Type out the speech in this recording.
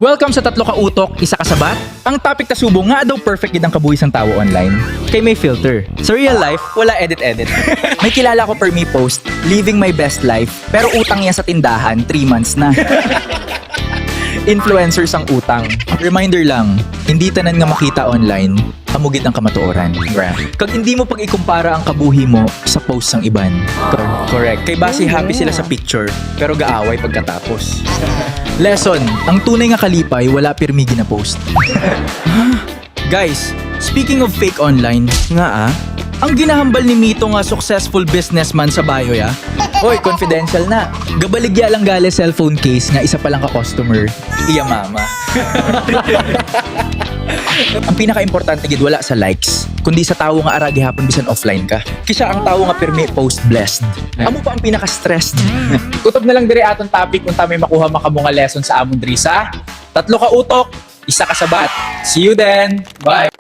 Welcome sa Tatlo Ka Utok, Isa Ka Sabat. Ang topic ta subo nga daw perfect gid ang kabuhis ang tao online. Kay may filter. Sa real life, wala edit-edit. May kilala ko per me post, living my best life, pero utang niya sa tindahan, 3 months na. Influencers ang utang. Reminder lang, hindi tanan nga makita online, kamugid ang kamatuoran. Kag hindi mo pag ikumpara ang kabuhi mo sa post ng iban. Correct. Kay base happy sila sa picture, pero gaaway pagkatapos. Lesson, ang tunay nga kalipay wala pirmi gina-post. Guys, speaking of fake online, ang ginahambal ni Mito nga successful businessman sa bio ya. Hoy, confidential na. Gabaligya lang gali cellphone case nga isa pa lang ka-customer. Iya mama. Ang pinaka-importante gid wala sa likes, kundi sa tawo nga ara gihapon bisan offline ka. Kisa ang tawo nga permi post blessed. Amo pa ang pinaka-stressed. Kutob na lang diri atong topic kung may makuha maka mga lesson sa amon diri sa Tatlo Ka Utok, Isa Ka Sabat. See you then. Bye.